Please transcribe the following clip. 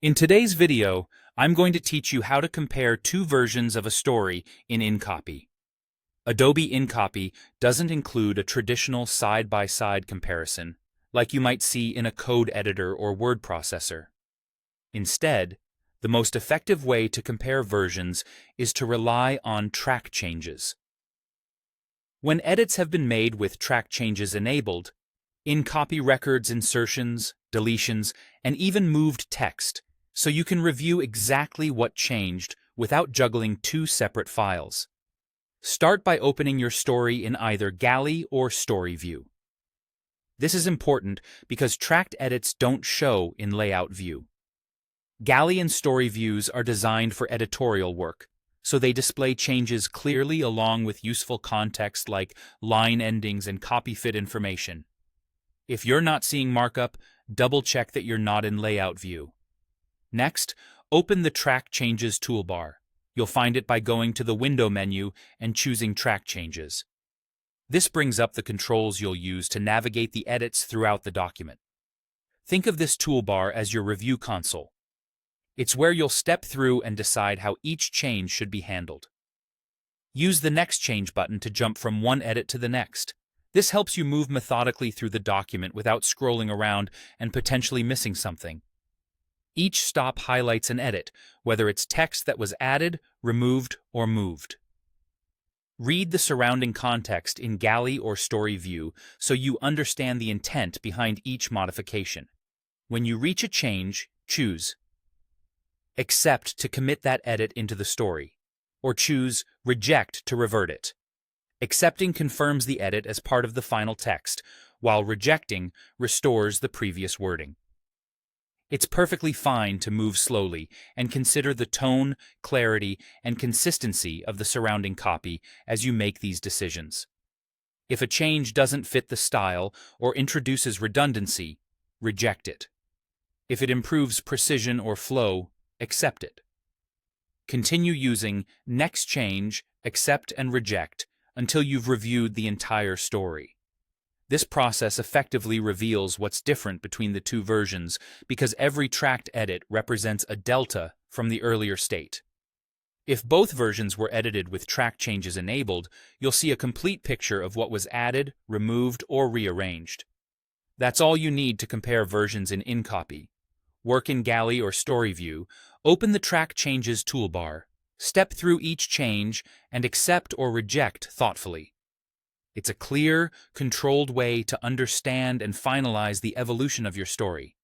In today's video, I'm going to teach you how to compare two versions of a story in InCopy. Adobe InCopy doesn't include a traditional side-by-side comparison, like you might see in a code editor or word processor. Instead, the most effective way to compare versions is to rely on track changes. When edits have been made with track changes enabled, InCopy records insertions, deletions, and even moved text, so you can review exactly what changed without juggling two separate files. Start by opening your story in either Galley or Story View. This is important because tracked edits don't show in Layout View. Galley and Story Views are designed for editorial work, so they display changes clearly along with useful context like line endings and copy fit information. If you're not seeing markup, double-check that you're not in Layout View. Next, open the Track Changes toolbar. You'll find it by going to the Window menu and choosing Track Changes. This brings up the controls you'll use to navigate the edits throughout the document. Think of this toolbar as your review console. It's where you'll step through and decide how each change should be handled. Use the Next Change button to jump from one edit to the next. This helps you move methodically through the document without scrolling around and potentially missing something. Each stop highlights an edit, whether it's text that was added, removed, or moved. Read the surrounding context in Galley or Story View so you understand the intent behind each modification. When you reach a change, choose Accept to commit that edit into the story, or choose Reject to revert it. Accepting confirms the edit as part of the final text, while rejecting restores the previous wording. It's perfectly fine to move slowly and consider the tone, clarity, and consistency of the surrounding copy as you make these decisions. If a change doesn't fit the style or introduces redundancy, reject it. If it improves precision or flow, accept it. Continue using Next Change, Accept, and Reject until you've reviewed the entire story. This process effectively reveals what's different between the two versions because every tracked edit represents a delta from the earlier state. If both versions were edited with track changes enabled, you'll see a complete picture of what was added, removed, or rearranged. That's all you need to compare versions in InCopy. Work in Galley or Story View, open the Track Changes toolbar, step through each change, and accept or reject thoughtfully. It's a clear, controlled way to understand and finalize the evolution of your story.